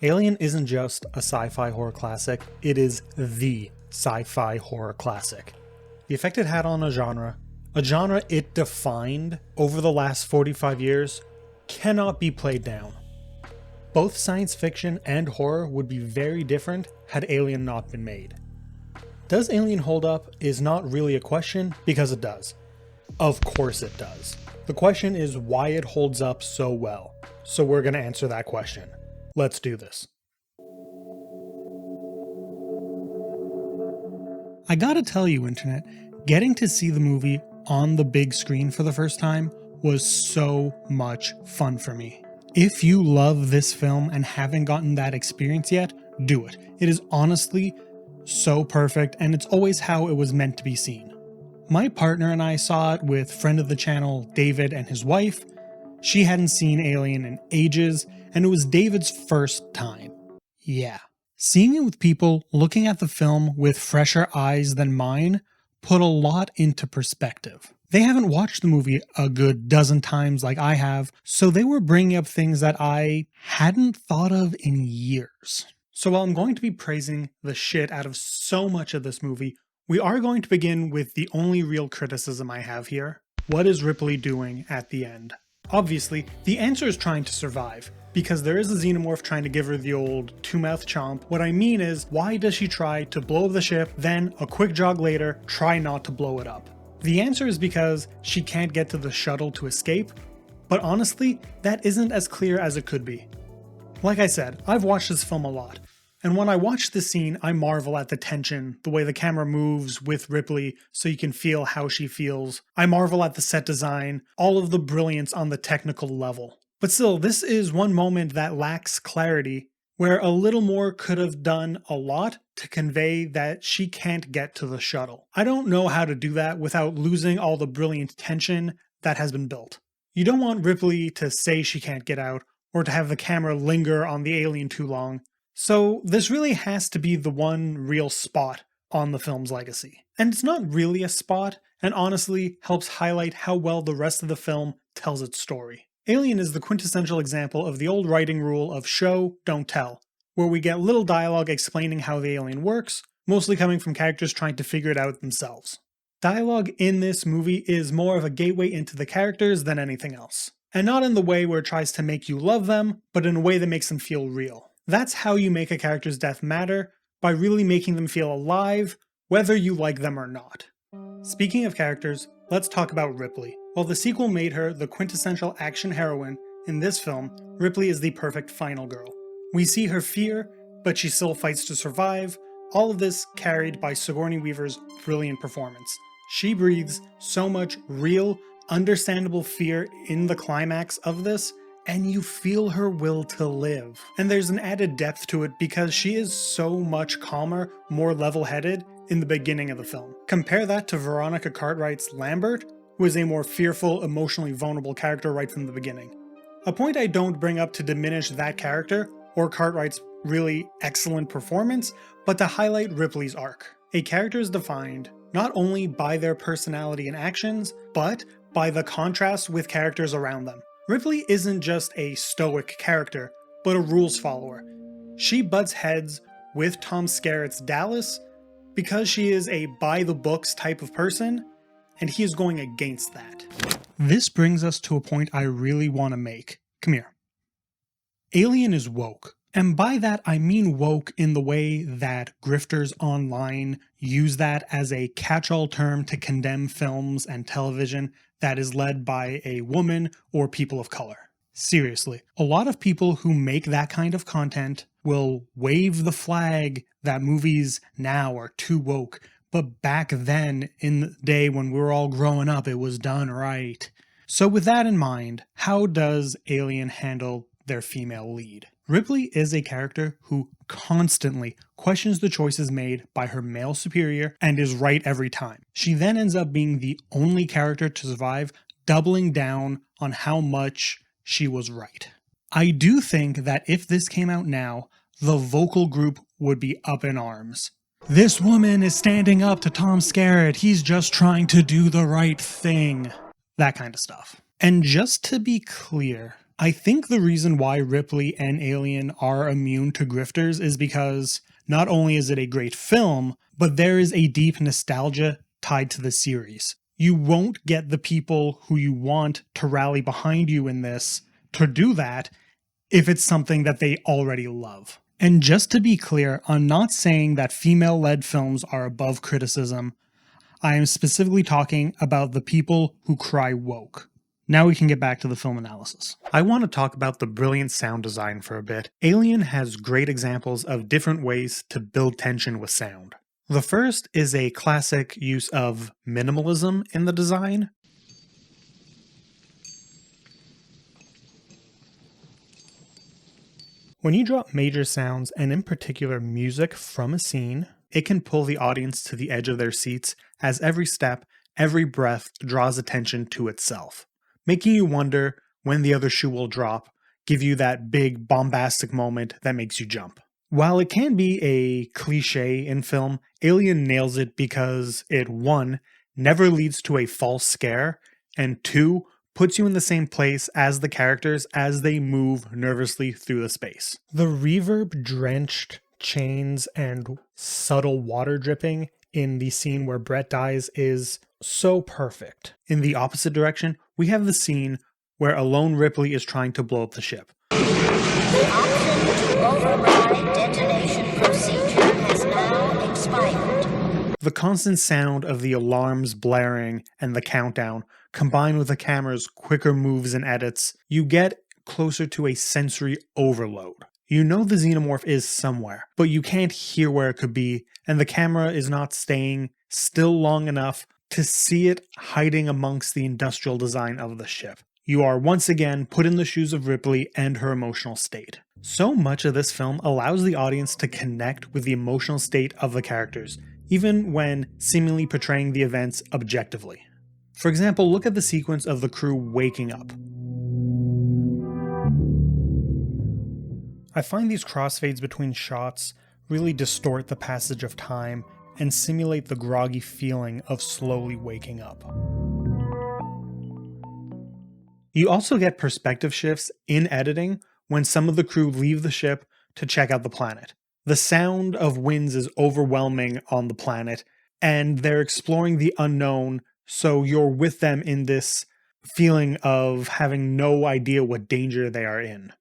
Alien isn't just a sci-fi horror classic, it is the sci-fi horror classic. The effect it had on a genre it defined over the last 45 years, cannot be played down. Both science fiction and horror would be very different had Alien not been made. Does Alien hold up is not really a question, because it does. Of course it does. The question is why it holds up so well. So we're going to answer that question. Let's do this. I gotta tell you, Internet, getting to see the movie on the big screen for the first time was so much fun for me. If you love this film and haven't gotten that experience yet, do it. It is honestly so perfect, and it's always how it was meant to be seen. My partner and I saw it with friend of the channel, David, and his wife. She hadn't seen Alien in ages, and it was David's first time. Yeah. Seeing it with people looking at the film with fresher eyes than mine put a lot into perspective. They haven't watched the movie a good dozen times like I have, so they were bringing up things that I hadn't thought of in years. So while I'm going to be praising the shit out of so much of this movie, we are going to begin with the only real criticism I have here. What is Ripley doing at the end? Obviously, the answer is trying to survive, because there is a xenomorph trying to give her the old two-mouth chomp. What I mean is, why does she try to blow up the ship, then a quick jog later, try not to blow it up? The answer is because she can't get to the shuttle to escape, but honestly, that isn't as clear as it could be. Like I said, I've watched this film a lot, and when I watch this scene, I marvel at the tension, the way the camera moves with Ripley so you can feel how she feels. I marvel at the set design, all of the brilliance on the technical level. But still, this is one moment that lacks clarity, where a little more could have done a lot to convey that she can't get to the shuttle. I don't know how to do that without losing all the brilliant tension that has been built. You don't want Ripley to say she can't get out, or to have the camera linger on the alien too long. So this really has to be the one real spot on the film's legacy. And it's not really a spot, and honestly helps highlight how well the rest of the film tells its story. Alien is the quintessential example of the old writing rule of show, don't tell, where we get little dialogue explaining how the alien works, mostly coming from characters trying to figure it out themselves. Dialogue in this movie is more of a gateway into the characters than anything else. And not in the way where it tries to make you love them, but in a way that makes them feel real. That's how you make a character's death matter, by really making them feel alive, whether you like them or not. Speaking of characters, let's talk about Ripley. While the sequel made her the quintessential action heroine, in this film, Ripley is the perfect final girl. We see her fear, but she still fights to survive, all of this carried by Sigourney Weaver's brilliant performance. She breathes so much real, understandable fear in the climax of this, and you feel her will to live. And there's an added depth to it because she is so much calmer, more level-headed in the beginning of the film. Compare that to Veronica Cartwright's Lambert, who is a more fearful, emotionally vulnerable character right from the beginning. A point I don't bring up to diminish that character, or Cartwright's really excellent performance, but to highlight Ripley's arc. A character is defined not only by their personality and actions, but by the contrast with characters around them. Ripley isn't just a stoic character, but a rules follower. She butts heads with Tom Skerritt's Dallas because she is a by-the-books type of person, and he is going against that. This brings us to a point I really want to make. Come here. Alien is woke. And by that I mean woke in the way that grifters online use that as a catch-all term to condemn films and television that is led by a woman or people of color. Seriously, a lot of people who make that kind of content will wave the flag that movies now are too woke, but back then, in the day when we were all growing up, it was done right. So with that in mind, how does Alien handle their female lead? Ripley is a character who constantly questions the choices made by her male superior and is right every time. She then ends up being the only character to survive, doubling down on how much she was right. I do think that if this came out now, the vocal group would be up in arms. This woman is standing up to Tom Skerritt, he's just trying to do the right thing. That kind of stuff. And just to be clear, I think the reason why Ripley and Alien are immune to grifters is because not only is it a great film, but there is a deep nostalgia tied to the series. You won't get the people who you want to rally behind you in this to do that if it's something that they already love. And just to be clear, I'm not saying that female-led films are above criticism. I am specifically talking about the people who cry woke. Now we can get back to the film analysis. I want to talk about the brilliant sound design for a bit. Alien has great examples of different ways to build tension with sound. The first is a classic use of minimalism in the design. When you drop major sounds, and in particular music from a scene, it can pull the audience to the edge of their seats as every step, every breath draws attention to itself, making you wonder when the other shoe will drop, give you that big bombastic moment that makes you jump. While it can be a cliche in film, Alien nails it because it 1. Never leads to a false scare, and 2. Puts you in the same place as the characters as they move nervously through the space. The reverb-drenched chains and subtle water dripping in the scene where Brett dies is so perfect. In the opposite direction, we have the scene where a lone Ripley is trying to blow up the ship. The option to override detonation procedure has now expired. The constant sound of the alarms blaring and the countdown, combined with the camera's quicker moves and edits, you get closer to a sensory overload. You know the xenomorph is somewhere, but you can't hear where it could be, and the camera is not staying still long enough to see it hiding amongst the industrial design of the ship. You are once again put in the shoes of Ripley and her emotional state. So much of this film allows the audience to connect with the emotional state of the characters, even when seemingly portraying the events objectively. For example, look at the sequence of the crew waking up. I find these crossfades between shots really distort the passage of time and simulate the groggy feeling of slowly waking up. You also get perspective shifts in editing when some of the crew leave the ship to check out the planet. The sound of winds is overwhelming on the planet, and they're exploring the unknown, so you're with them in this feeling of having no idea what danger they are in.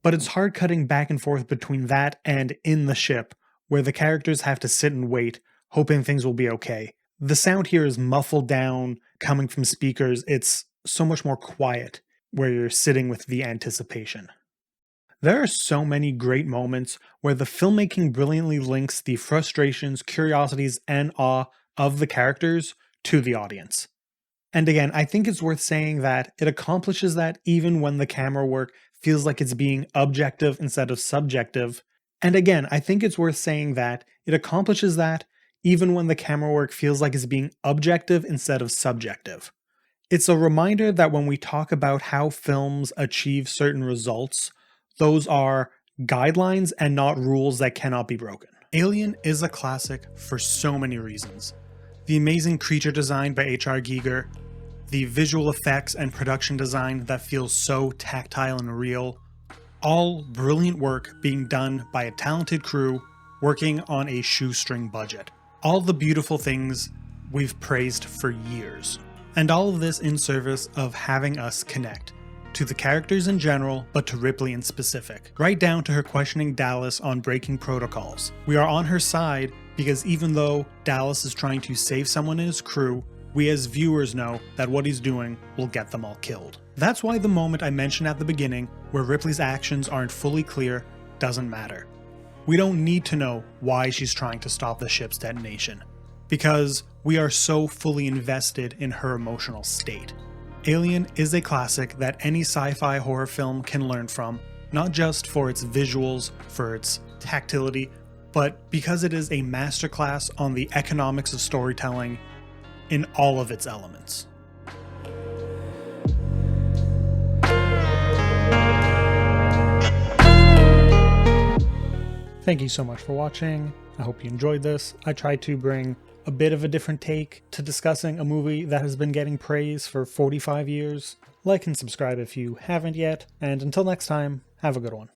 But it's hard cutting back and forth between that and in the ship, where the characters have to sit and wait, hoping things will be okay. The sound here is muffled down, coming from speakers. It's so much more quiet, where you're sitting with the anticipation. There are so many great moments where the filmmaking brilliantly links the frustrations, curiosities, and awe of the characters to the audience. And again, I think it's worth saying that it accomplishes that even when the camera work feels like it's being objective instead of subjective. And again, I think it's worth saying that it accomplishes that even when the camera work feels like it's being objective instead of subjective. It's a reminder that when we talk about how films achieve certain results, those are guidelines and not rules that cannot be broken. Alien is a classic for so many reasons. The amazing creature design by H.R. Giger, the visual effects and production design that feels so tactile and real, all brilliant work being done by a talented crew working on a shoestring budget. All the beautiful things we've praised for years. And all of this in service of having us connect to the characters in general, but to Ripley in specific, right down to her questioning Dallas on breaking protocols. We are on her side because even though Dallas is trying to save someone in his crew, we as viewers know that what he's doing will get them all killed. That's why the moment I mentioned at the beginning, where Ripley's actions aren't fully clear, doesn't matter. We don't need to know why she's trying to stop the ship's detonation, because we are so fully invested in her emotional state. Alien is a classic that any sci-fi horror film can learn from, not just for its visuals, for its tactility, but because it is a masterclass on the economics of storytelling in all of its elements. Thank you so much for watching. I hope you enjoyed this. I tried to bring a bit of a different take to discussing a movie that has been getting praise for 45 years. Like and subscribe if you haven't yet, and until next time, have a good one.